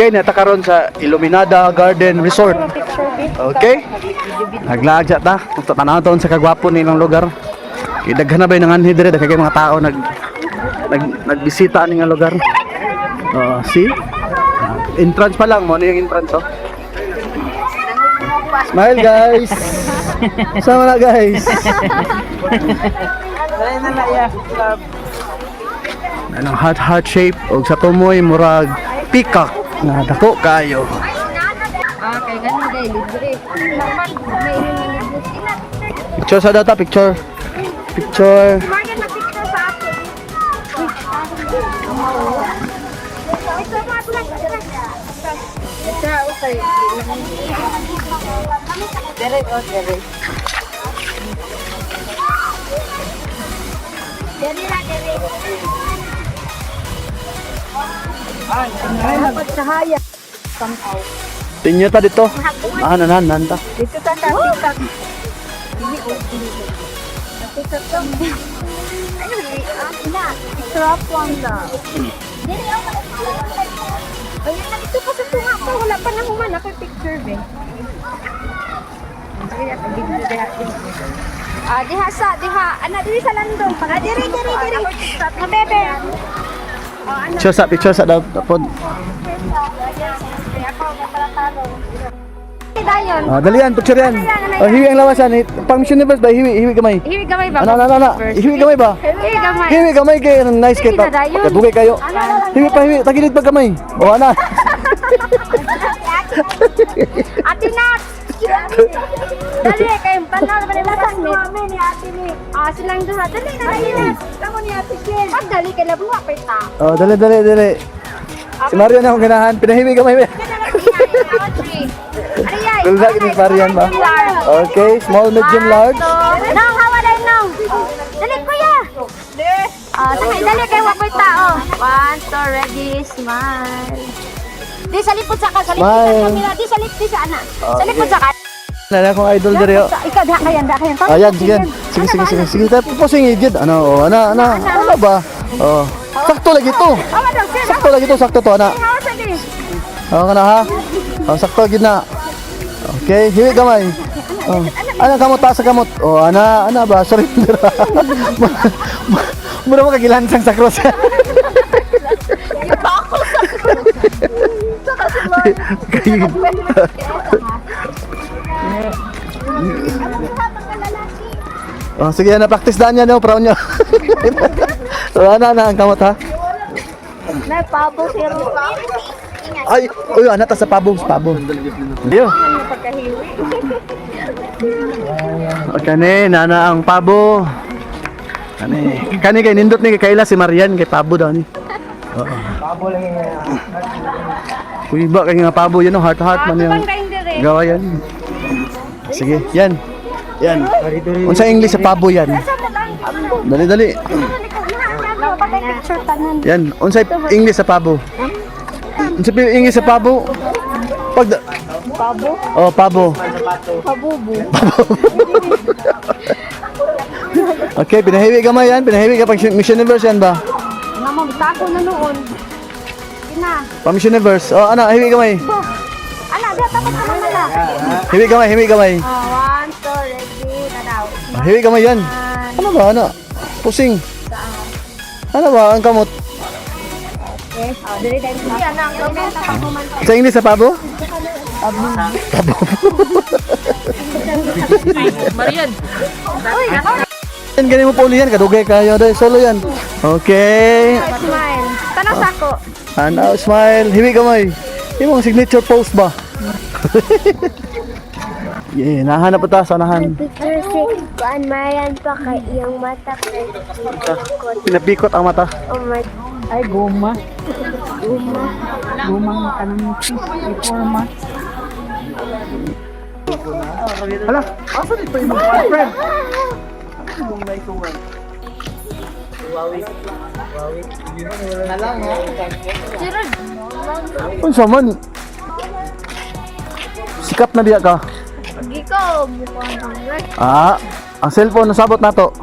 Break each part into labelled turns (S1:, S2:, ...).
S1: Okay, natakaroon sa Illuminada Garden Resort. Okay? Naglagya ta. Punta tanaw taon sa kagwapo nilang lugar. Idaghan na ba yung nanganhi dire kay mga tao nagbisita ning lugar. See? Entrance pa lang mo, ano yung entrance oh? Smile guys. Sama na guys. Anong heart shape og sa tumoy murag peacock na dako kayo.
S2: Okay, ganun day libre. Naman may
S1: Picture sa data, picture. Picture.
S2: Morgan na picture sa ako. Direct o direct. Dapat cahaya. Somehow.
S1: Tinyo ta dito. Nan ta.
S2: Dito sa TikTok. Hindi ko dito. TikTok to. Na, crop lang daw. Ayun na dito pa sa tunga ko. Wala pa na human ako picture be. Diha. Ana diri sa landong. Diri. Na bebe.
S1: Picture sa dapat.
S2: Dayon.
S1: Dalian, picture yan. Hiwi ang lawasan. Pang Miss Universe ba? Hiwi gamay.
S2: Hiwi gamay ba?
S1: Ano. Hiwi gamay ba?
S2: Hiwi gamay.
S1: Hiwi gamay kay nice kita. Kabugay kayo. Hiwi pa hiwi. Tagilid pa gamay. O ana.
S2: Ate Nat. Dali kay panalo ba nila sa mami ni Ate ni. Silang duha. Dali na. Tamo ni Ate Jen. Dali kay labuha pa ta.
S1: Oh, dali. Si Marian akong ganahan. Pinahiwi gamay. Kung lagi ni Marian ba? Okay, small, medium, large.
S2: Nang, hawa na yun, nang. Dali, kuya. Dali kayo wapoy tao. 1, 2, ready, smile. Di, sa lipod sa ka. Sa lipod sa kamila. Di, sa lipod sa ana. Sa lipod sa ka.
S1: Nala akong idol diri.
S2: Ikaw, dah kayan.
S1: Ayan, sige. Sige, tayo posing igid. Ano ba? Oh. Sakto lagi to. Sakto to, ana. Kana ha? Sakto gid na. Okay, hiwi gamay. Ana kamot ta sa kamot. Ana ba? Surrender. Mura mo kagilansang sa cross. Sige na practice daan niya no, prawn niya. Ana ang kamot ha.
S2: May pabo siro.
S1: Ay, ana ta sa pabo. Yo. Kani nana ang pabo. Kani kay nindot ni kay Kayla si Marian kay pabo daw ni. Oo. Pabo lang yan. Kuy ba kay nga pabo yan heart man yung gawa yan. Sige, yan. Unsa English sa pabo yan? Dali. Yan, unsa English sa pabo? Unsa English sa pabo?
S2: Pabo?
S1: Oh, pabo.
S2: Pabubo.
S1: Okay, pinahiwi gamay yan. Pinahiwi ka pag Miss Universe yan ba?
S2: Nga magtako na noon. Ina.
S1: Pang Miss Universe. Oh, ana, hiwi gamay.
S2: Ana, diya tapos ka naman na.
S1: Hiwi gamay.
S2: 1, 2, ready, na daw.
S1: Hiwi gamay yan. Ano ba, ana? Pusing. Ano ba, ang kamot?
S2: Okay. Dali. Yan ang comment sa paghuman.
S1: Sa English sa pabo?
S2: Pabo. Marian. Uy, nako.
S1: Yan, ganyan mo pa uli yan. Kadugay kayo. Solo yan. Okay.
S2: Smile. Tanong sa ako.
S1: Ano, smile. Hiwi gamay. Yung signature pose ba? Yeah, nahanap pa ta sa nahan.
S2: Picture si Kuan Marian pa kay iyang mata kay
S1: Pinapikot ang mata.
S2: oh my.
S3: Ay, goma. Gumang kanang reforma.
S1: Hala, asa dito yung mga friend? Unsa man? Sikat na diya ka.
S2: Pagi ko mukhang hanggang.
S1: Ang cellphone nasabot na to.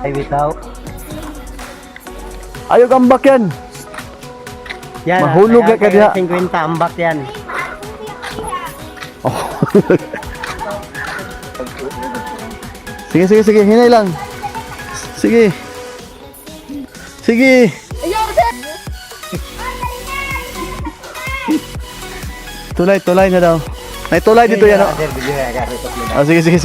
S3: Ay, bitaw.
S1: Ayaw kambak yan.
S4: Yan,
S1: Mahulog ka diha.
S4: 50 ambak yan.
S1: Oh. Sige, hinay lang. Sige. Tulay na daw. May tulay dito yan, oh. Oh, sige. Sige.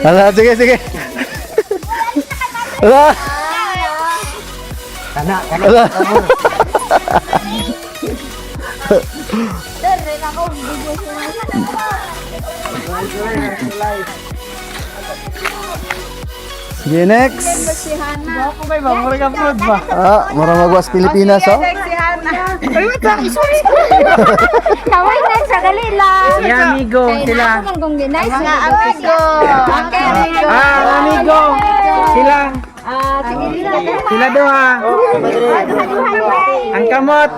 S1: Ala, sige. Ala.
S4: Kana.
S1: Ala. Sige, next. Marang magwas Pilipinas, oh.
S2: Kaway na sa dalila.
S4: Si amigo sila.
S2: Mga amigo.
S4: Amigo. Sila. Sila doha. Ang kamot.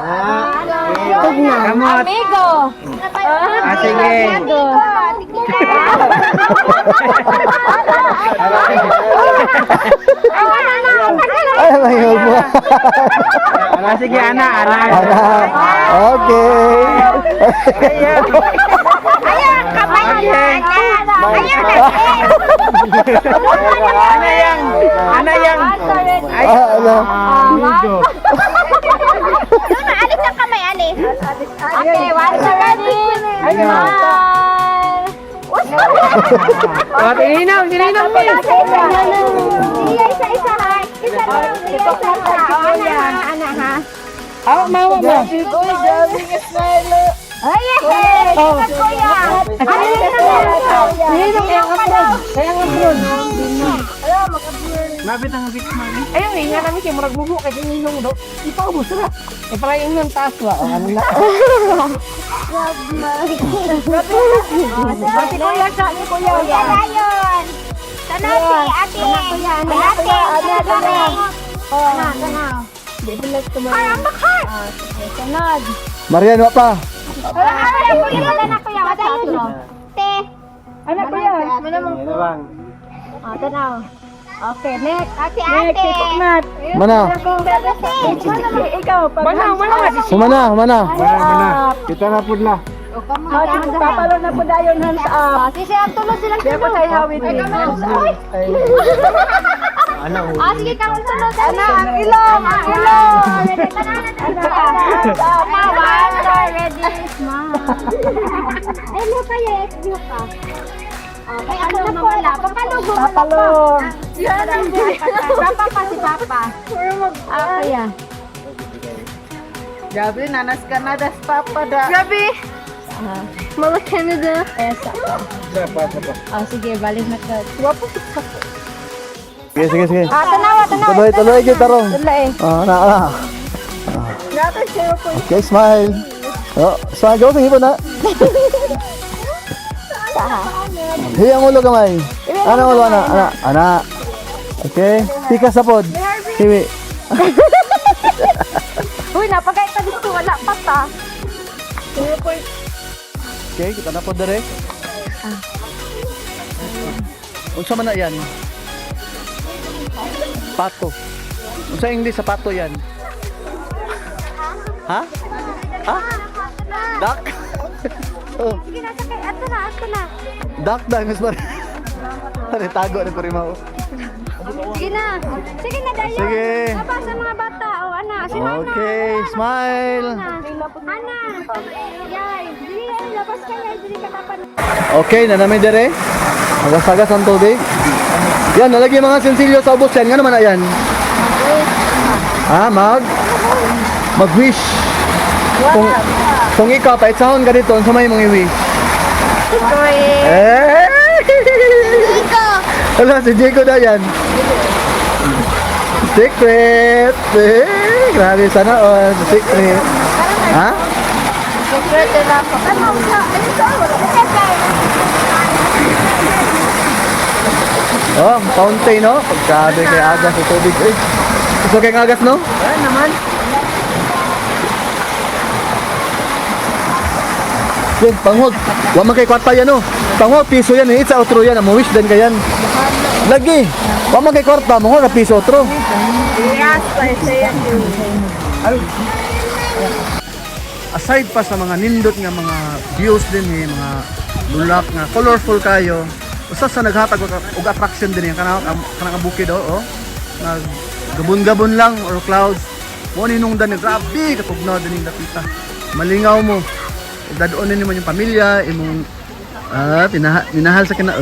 S4: Kamot.
S2: Amigo.
S4: Sige.
S1: Ay, mahihog mo.
S4: Sige, anak.
S1: Okay.
S2: Ayan, kamay na.
S4: Ana yang.
S1: Ano?
S2: Alis ang kamay, alis. Okay, once ready.
S4: Sininom ni.
S2: Isa ha. Isa lang. Ana ha.
S4: Mawa mo.
S2: Ay, kuya.
S4: Mabit ang bit man.
S3: Ayun, nga namin siya murag bubo kay ninong do. Ipaubos ra. E para yung taas wa ano na.
S2: Si kuya sa ni kuya. Kuya Lion. Tanati, ate. Ate. Sana.
S3: Di bilas ko mo.
S2: Ay, ang bakar.
S3: Sanad.
S1: Marian, wa pa.
S2: Ay, kuya na kuya. Te.
S3: Anak ko yan.
S4: Bang.
S2: Tanaw. Okay, next. Ate.
S3: Nat.
S1: Mana?
S3: Ikaw pag
S1: Mana?
S4: Kita na pud na.
S3: papalo na po dayon hands up.
S2: Sisi ang tulog silang
S3: Di ako tayo hawid ni.
S4: Ana.
S2: sige ka sunod. Ang ilong. Ready, smile. Ay, mo kaya, exview ka. Okay, ano na po na?
S3: Papalo.
S2: Papa pa si Papa. Kaya.
S3: Gabi, nanas ka na das papa da.
S2: Gabi. Mga Canada.
S3: Sige, balik na ka.
S1: Sige.
S2: Tanawa.
S1: Tuloy kita ron.
S3: Tulay.
S1: Na.
S3: Nato siya po.
S1: Okay, smile. Oh, smile go sige po na. Hiyang ulo kamay. Ana ulo ana. Okay, tika sa pod. Hiwi.
S2: Uy, napagay ka dito. Wala pa ta.
S1: Okay, kita na pod dire. Unsa man na yan? Pato. Unsa English sa pato yan? Ha? Duck? Oh,
S2: Sige na, sakay. Ato na.
S1: duck da mas bar. Ano tago na ko rin mo.
S2: Sige na, Dayo.
S1: Sige.
S2: Papa sa mga bata. O, ana. Si Hana.
S1: Okay, smile.
S2: Hana. Yay. Dili, labas ka na. Dili ka tapan.
S1: Okay, na namin dire. Agas-agas ang tubig. Yan, nalagyan mga sensilyo sa ubos yan. Nga naman na yan. Mag-wish. Kung ikaw, paitsahon ka dito, sa may mga wish. Wala, si Jaco na yan. Secret. Grabe sana all. Secret. Ha?
S2: Secret na ako.
S1: Oh, fountain, no? Pagkabe kay agas sa tubig. Gusto kay agas, no?
S3: Naman.
S1: Yan, panghod. Wa man kay kwarta yan, no? Panghod, piso yan. It's outro yan. Mo wish din kayan. Lagi. Wa man kay kwarta. Mo ka piso outro.
S2: Yes, I say it.
S1: Aside pa sa mga nindot nga mga views din mga bulak nga colorful kayo, usa sa naghatag og attraction din yung kanang bukid oh. Nag gabon-gabon lang or clouds. Mo ninungdan grabe katugnaw din yung dapita. Malingaw mo. Dadoon nimo yung pamilya, imong minahal sa kina.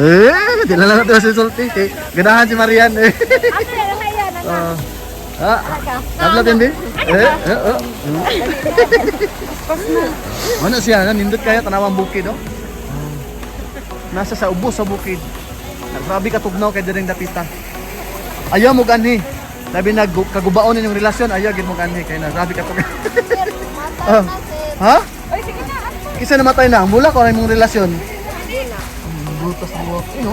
S1: Di na lang natin masulti. Ganahan si Marian. Tablet hindi? Ano siya, nindot kaya tanawang bukid, oh. Nasa sa ubos sa bukid. Grabe ka tugnaw kay direng dapita. Ayaw mo gani. Sabi kagubaon yung relasyon, ayaw gid mo gani kay na grabe ka tugnaw. Ha?
S2: Oy, sige na.
S1: Kisa namatay na, mula ko na yung relasyon. Butas buwak. Ino?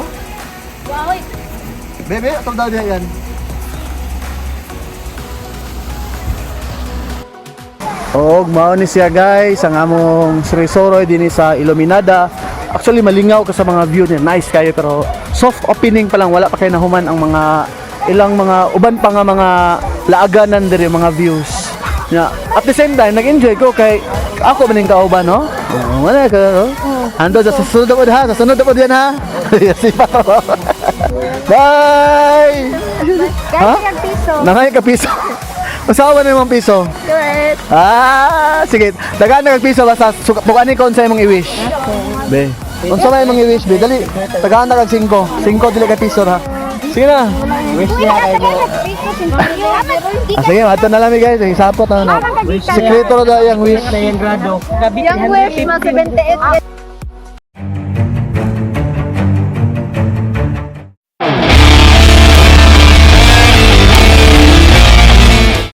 S2: Wow.
S1: Bebe, atong daw diha yan. Og mao ni siya guys, ang among Srisoroy din sa Illuminada. Actually malingaw ka sa mga view niya, nice kayo pero soft opening pa lang, wala pa kay nahuman ang mga ilang mga uban pa nga mga laaganan diri mga views. Yeah. At the same time, nag-enjoy ko kay ako maning kauban, no? Wala ka, no? Ando sa susunod po ha, sa sunod po diyan ha. Si Papa. Bye.
S2: Guys, yung piso.
S1: Nangay ka piso. Usawa na yung piso.
S2: Do it.
S1: Sige. Dagaan na kag piso basta bukani ko unsa imong i-wish. Be. Unsa may imong i-wish, be? Dali. Dagaan na kag 5. 5 dili ka piso ha. Sige na.
S2: Wish niya kay mo.
S1: Sige, ato na lang guys. Isapot na na. Sekreto na daw yung wish.
S2: Yung wish mo 78.